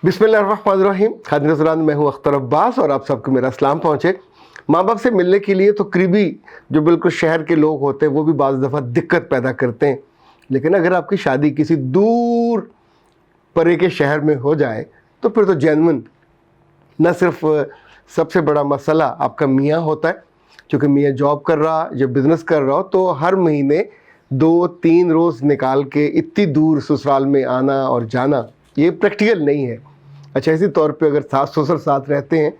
बिस्मिल्लाहिर्रहमानिर्रहीम। खादिम रसूलान, मैं हूँ अख्तर अब्बास और आप सबको मेरा सलाम पहुँचे। माँ बाप से मिलने के लिए तो करीबी जो बिल्कुल शहर के लोग होते हैं वो भी बाज़ दफ़ा दिक्कत पैदा करते हैं, लेकिन अगर आपकी शादी किसी दूर परे के शहर में हो जाए तो फिर तो जेन्युइन न सिर्फ सबसे बड़ा मसला आपका मियाँ होता है, क्योंकि मियाँ जॉब कर रहा या बिज़नेस कर रहा हो तो हर महीने 2-3 रोज़ निकाल के इतनी दूर ससुराल में आना और जाना ये प्रैक्टिकल नहीं है। अच्छा, इसी तौर पे अगर सास ससुर साथ रहते हैं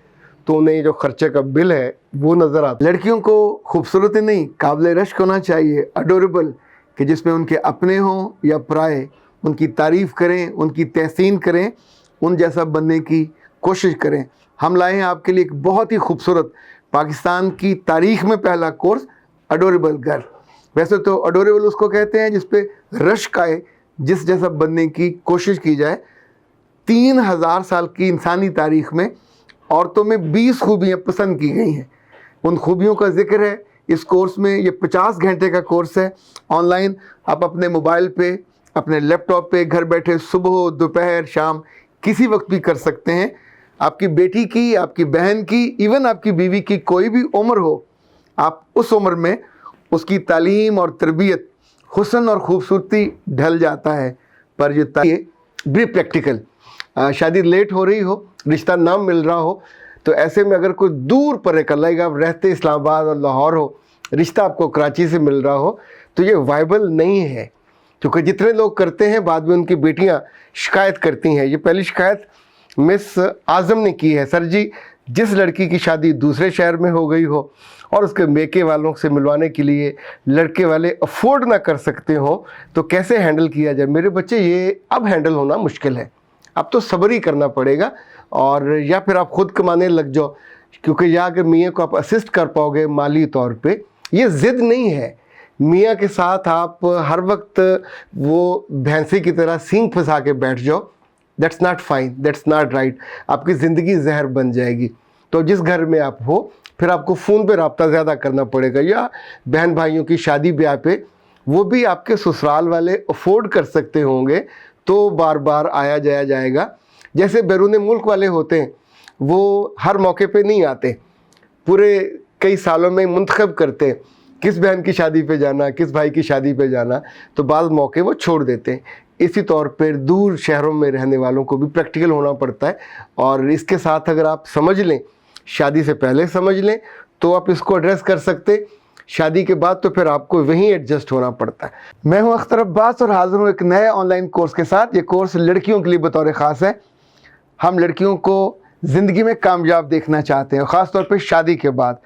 तो उन्हें जो खर्चे का बिल है वो नज़र आता है। लड़कियों को खूबसूरती नहीं, काबिल रश्क होना चाहिए, अडोरेबल, कि जिसमें उनके अपने हों या पराए उनकी तारीफ़ करें, उनकी तहसीन करें, उन जैसा बनने की कोशिश करें। हम लाए हैं आपके लिए एक बहुत ही खूबसूरत पाकिस्तान की तारीख़ में पहला कोर्स, अडोरेबल गर्ल। वैसे तो अडोरेबल उसको कहते हैं जिस पे रश्क आए, जिस जैसा बनने की कोशिश की जाए। 3000 साल की इंसानी तारीख़ में औरतों में 20 खूबियाँ पसंद की गई हैं। उन खूबियों का जिक्र है इस कोर्स में। ये 50 घंटे का कोर्स है ऑनलाइन। आप अपने मोबाइल पे, अपने लैपटॉप पे घर बैठे सुबह, दोपहर, शाम किसी वक्त भी कर सकते हैं। आपकी बेटी की, आपकी बहन की, इवन आपकी बीवी की कोई भी उम्र हो, आप उस उम्र में उसकी तालीम और तरबियत, हुस्न और ख़ूबसूरती ढल जाता है। पर ये भी प्रैक्टिकल, शादी लेट हो रही हो, रिश्ता ना मिल रहा हो, तो ऐसे में अगर कोई दूर परे कर लाएगा, आप रहते इस्लामाबाद और लाहौर हो, रिश्ता आपको कराची से मिल रहा हो, तो ये वाइबल नहीं है। क्योंकि जितने लोग करते हैं बाद में उनकी बेटियां शिकायत करती हैं। ये पहली शिकायत मिस आज़म ने की है, सर जी जिस लड़की की शादी दूसरे शहर में हो गई हो और उसके मेके वालों से मिलवाने के लिए लड़के वाले अफोर्ड ना कर सकते हो तो कैसे हैंडल किया जाए। मेरे बच्चे, ये अब हैंडल होना मुश्किल है, अब तो सब्र ही करना पड़ेगा, और या फिर आप खुद कमाने लग जाओ, क्योंकि या अगर मियाँ को आप असिस्ट कर पाओगे माली तौर पे, ये ज़िद नहीं है। मियाँ के साथ आप हर वक्त वो भैंसे की तरह सींग फंसा के बैठ जाओ, that's not fine, that's not right. आपकी ज़िंदगी जहर बन जाएगी। तो जिस घर में आप हो फिर आपको फ़ोन पे रब्ता ज़्यादा करना पड़ेगा, या बहन भाइयों की शादी ब्याह पे वो भी आपके ससुराल वाले अफोर्ड कर सकते होंगे तो बार बार आया जाया जाएगा। जैसे बैरून मुल्क वाले होते हैं, वो हर मौके पे नहीं आते, पूरे कई सालों में मुंतखब करते हैं किस बहन की शादी पे जाना, किस भाई की शादी पे जाना, तो बाज़ मौके वो छोड़ देते हैं। इसी तौर पर दूर शहरों में रहने वालों को भी प्रैक्टिकल होना पड़ता है, और इसके साथ अगर आप समझ लें, शादी से पहले समझ लें तो आप इसको एड्रेस कर सकते, शादी के बाद तो फिर आपको वहीं एडजस्ट होना पड़ता है। मैं हूं अख्तर अब्बास और हाज़िर हूं एक नए ऑनलाइन कोर्स के साथ। ये कोर्स लड़कियों के लिए बतौर ख़ास है। हम लड़कियों को ज़िंदगी में कामयाब देखना चाहते हैं, ख़ास तौर पे शादी के बाद।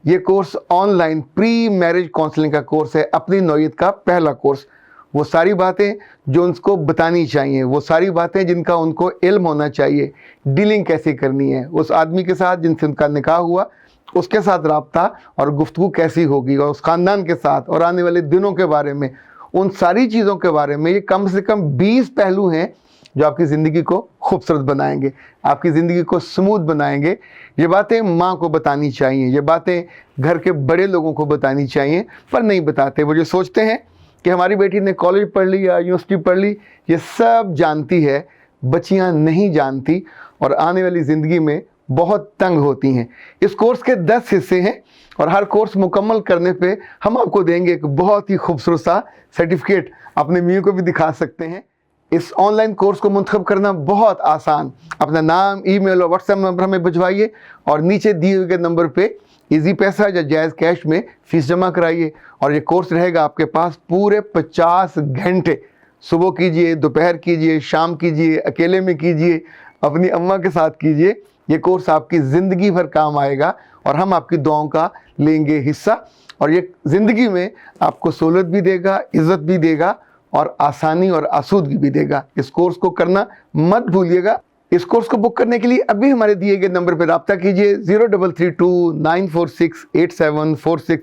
ये course online pre marriage counselling का कोर्स है, अपनी नौयत का पहला कोर्स। वो सारी बातें जो उनको बतानी चाहिए, वो सारी बातें जिनका उनको इल्म होना चाहिए, डीलिंग कैसे करनी है उस आदमी के साथ जिनसे उनका निकाह हुआ, उसके साथ रब्ता और गुफ्तगू कैसी होगी, और उस ख़ानदान के साथ, और आने वाले दिनों के बारे में, उन सारी चीज़ों के बारे में। ये कम से कम 20 पहलू हैं जो आपकी ज़िंदगी को खूबसूरत बनाएंगे, आपकी ज़िंदगी को स्मूथ बनाएंगे। ये बातें माँ को बतानी चाहिए, ये बातें घर के बड़े लोगों को बतानी चाहिए, पर नहीं बताते। वो जो सोचते हैं कि हमारी बेटी ने कॉलेज पढ़ ली या यूनिवर्सिटी पढ़ ली, ये सब जानती है, बच्चियाँ नहीं जानती और आने वाली ज़िंदगी में बहुत तंग होती हैं। इस कोर्स के 10 हिस्से हैं और हर कोर्स मुकम्मल करने पे हम आपको देंगे एक बहुत ही खूबसूरत सा सर्टिफिकेट, अपने मियाँ को भी दिखा सकते हैं। इस ऑनलाइन कोर्स को मुंतखब करना बहुत आसान। अपना नाम, ईमेल और व्हाट्सएप नंबर हमें भिजवाइए और नीचे दिए हुए नंबर पे इजी पैसा या जायज़ कैश में फ़ीस जमा कराइए, और ये कोर्स रहेगा आपके पास पूरे 50 घंटे। सुबह कीजिए, दोपहर कीजिए, शाम कीजिए, अकेले में कीजिए, अपनी अम्मा के साथ कीजिए। ये कोर्स आपकी ज़िंदगी भर काम आएगा और हम आपकी दुआओं का लेंगे हिस्सा, और ये ज़िंदगी में आपको सहूलत भी देगा, इज़्ज़त भी देगा और आसानी और आसूदगी भी देगा। इस कोर्स को करना मत भूलिएगा। इस कोर्स को बुक करने के लिए अभी हमारे दिए गए नंबर पर रब्ता कीजिए 033294684746।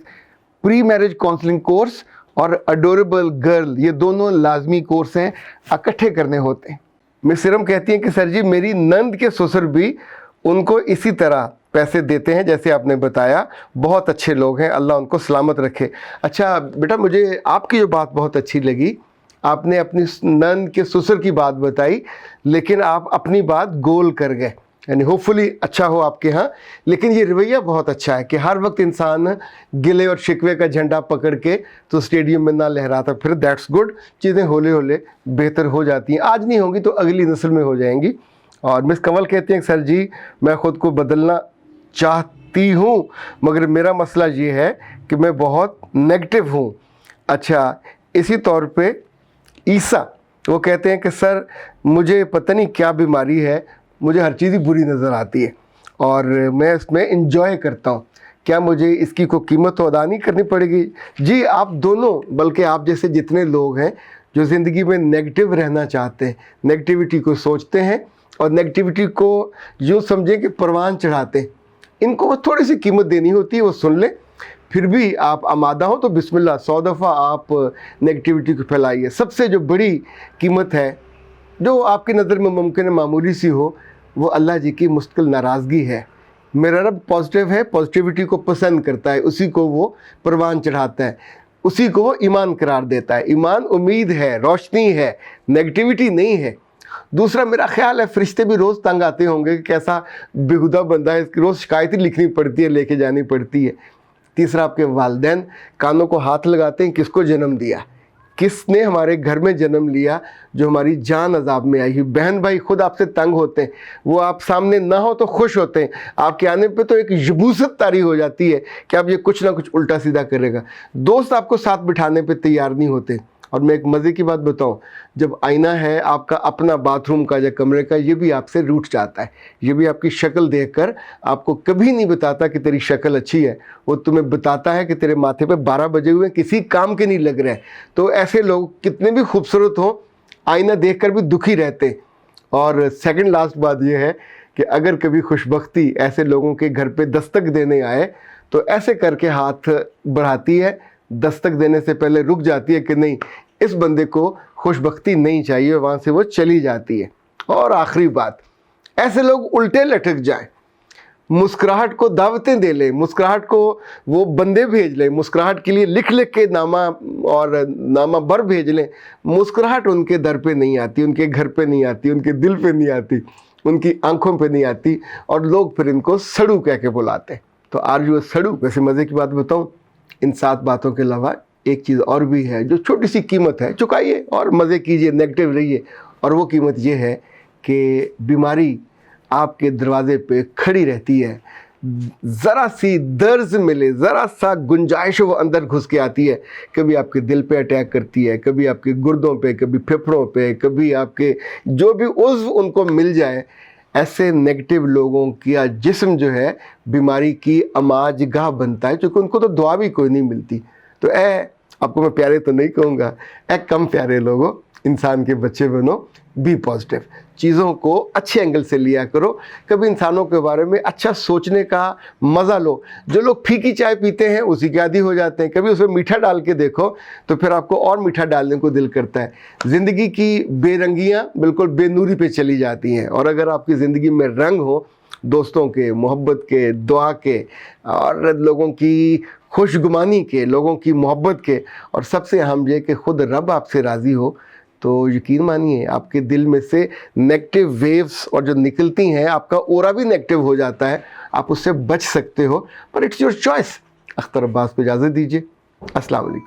प्री मैरिज काउंसलिंग कोर्स और अडोरेबल गर्ल, ये दोनों लाजमी कोर्स हैं, इकट्ठे करने होते हैं। मिस सिरम कहती हैं कि सर जी मेरी नंद के ससुर भी उनको इसी तरह पैसे देते हैं जैसे आपने बताया, बहुत अच्छे लोग हैं, अल्लाह उनको सलामत रखे। अच्छा बेटा, मुझे आपकी जो बात बहुत अच्छी लगी, آپ نے اپنی نند کے سسر کی بات بتائی لیکن آپ اپنی بات گول کر گئے، یعنی ہوپ فلی اچھا ہو آپ کے ہاں، لیکن یہ رویہ بہت اچھا ہے کہ ہر وقت انسان گلے اور شکوے کا جھنڈا پکڑ کے تو اسٹیڈیم میں نہ لہراتا پھر. دیٹس گڈ، چیزیں ہولے ہولے بہتر ہو جاتی ہیں، آج نہیں ہوں گی تو اگلی نسل میں ہو جائیں گی. اور مس کنول کہتے ہیں سر جی میں خود کو بدلنا چاہتی ہوں مگر میرا مسئلہ یہ ہے کہ میں بہت نیگیٹو ہوں. اچھا، اسی طور پہ عیسیٰ وہ کہتے ہیں کہ سر مجھے پتہ نہیں کیا بیماری ہے، مجھے ہر چیز ہی بری نظر آتی ہے اور میں اس میں انجوائے کرتا ہوں، کیا مجھے اس کی کوئی قیمت تو ادا نہیں کرنی پڑے گی؟ جی آپ دونوں، بلکہ آپ جیسے جتنے لوگ ہیں جو زندگی میں نیگیٹو رہنا چاہتے ہیں، نیگیٹیوٹی کو سوچتے ہیں اور نیگیٹیوٹی کو یوں سمجھیں کہ پروان چڑھاتے ہیں، ان کو تھوڑی سی قیمت دینی ہوتی ہے، وہ سن لیں. پھر بھی آپ آمادہ ہوں تو بسم اللہ 100 دفعہ آپ نیگیٹیوٹی کو پھیلائیے. سب سے جو بڑی قیمت ہے جو آپ کی نظر میں ممکن ہے معمولی سی ہو، وہ اللہ جی کی مستقل ناراضگی ہے. میرا رب پازیٹیو ہے، پازیٹیوٹی کو پسند کرتا ہے، اسی کو وہ پروان چڑھاتا ہے، اسی کو وہ ایمان قرار دیتا ہے. ایمان امید ہے، روشنی ہے، نیگیٹیوٹی نہیں ہے. دوسرا میرا خیال ہے فرشتے بھی روز تنگ آتے ہوں گے کہ کیسا بےہودہ بندہ ہے، اس کی روز شکایتیں لکھنی پڑتی ہے، لے کے جانی پڑتی ہے. تیسرا آپ کے والدین کانوں کو ہاتھ لگاتے ہیں، کس کو جنم دیا، کس نے ہمارے گھر میں جنم لیا جو ہماری جان عذاب میں آئی. بہن بھائی خود آپ سے تنگ ہوتے ہیں، وہ آپ سامنے نہ ہو تو خوش ہوتے ہیں، آپ کے آنے پہ تو ایک یبوست طاری ہو جاتی ہے کہ اب یہ کچھ نہ کچھ الٹا سیدھا کرے گا. دوست آپ کو ساتھ بٹھانے پہ تیار نہیں ہوتے. اور میں ایک مزے کی بات بتاؤں، جب آئینہ ہے آپ کا اپنا باتھ روم کا یا کمرے کا، یہ بھی آپ سے روٹھ جاتا ہے، یہ بھی آپ کی شکل دیکھ کر آپ کو کبھی نہیں بتاتا کہ تیری شکل اچھی ہے، وہ تمہیں بتاتا ہے کہ تیرے ماتھے پہ 12 بجے ہوئے کسی کام کے نہیں لگ رہے. تو ایسے لوگ کتنے بھی خوبصورت ہوں، آئینہ دیکھ کر بھی دکھی رہتے ہیں. اور سیکنڈ لاسٹ بات یہ ہے کہ اگر کبھی خوشبختی ایسے لوگوں کے گھر پہ دستک دینے آئے تو ایسے کر کے ہاتھ بڑھاتی ہے، دستک دینے سے پہلے رک جاتی ہے کہ نہیں اس بندے کو خوشبختی نہیں چاہیے، وہاں سے وہ چلی جاتی ہے. اور آخری بات، ایسے لوگ الٹے لٹک جائیں، مسکراہٹ کو دعوتیں دے لیں، مسکراہٹ کو وہ بندے بھیج لیں، مسکراہٹ کے لیے لکھ لکھ کے نامہ اور نامہ بر بھیج لیں، مسکراہٹ ان کے در پہ نہیں آتی، ان کے گھر پہ نہیں آتی، ان کے دل پہ نہیں آتی، ان کی آنکھوں پہ نہیں آتی، اور لوگ پھر ان کو سڑو کہہ کے بلاتے ہیں. تو آر یو سڑو؟ ویسے مزے کی بات بتاؤں، ان 7 باتوں کے علاوہ ایک چیز اور بھی ہے جو چھوٹی سی قیمت ہے، چکائیے اور مزے کیجئے، نیگیٹو رہیے. اور وہ قیمت یہ ہے کہ بیماری آپ کے دروازے پہ کھڑی رہتی ہے، ذرا سی درز ملے، ذرا سا گنجائش وہ اندر گھس کے آتی ہے، کبھی آپ کے دل پہ اٹیک کرتی ہے، کبھی آپ کے گردوں پہ، کبھی پھیپھڑوں پہ، کبھی آپ کے جو بھی عضو ان کو مل جائے. ایسے نیگیٹو لوگوں کا جسم جو ہے بیماری کی اماج گاہ بنتا ہے، چونکہ ان کو تو دعا بھی کوئی نہیں ملتی. تو آپ کو میں پیارے تو نہیں کہوں گا، کم پیارے لوگوں، انسان کے بچے بنو، بی پازیٹیو، چیزوں کو اچھے اینگل سے لیا کرو، کبھی انسانوں کے بارے میں اچھا سوچنے کا مزہ لو. جو لوگ پھیکی چائے پیتے ہیں اسی کے عادی ہو جاتے ہیں، کبھی اس میں میٹھا ڈال کے دیکھو تو پھر آپ کو اور میٹھا ڈالنے کو دل کرتا ہے. زندگی کی بے رنگیاں بالکل بے نوری پہ چلی جاتی ہیں، اور اگر آپ کی زندگی میں رنگ ہو، دوستوں کے، محبت کے، دعا کے، اور لوگوں کی خوشگمانی کے، لوگوں کی محبت کے، اور سب سے اہم یہ کہ خود رب آپ سے راضی ہو، تو یقین مانیے آپ کے دل میں سے نیگیٹو ویوز اور جو نکلتی ہیں، آپ کا اورا بھی نیگیٹو ہو جاتا ہے، آپ اس سے بچ سکتے ہو. پر اٹس یور چوائس. اختر عباس کو اجازت دیجیے. السلام علیکم.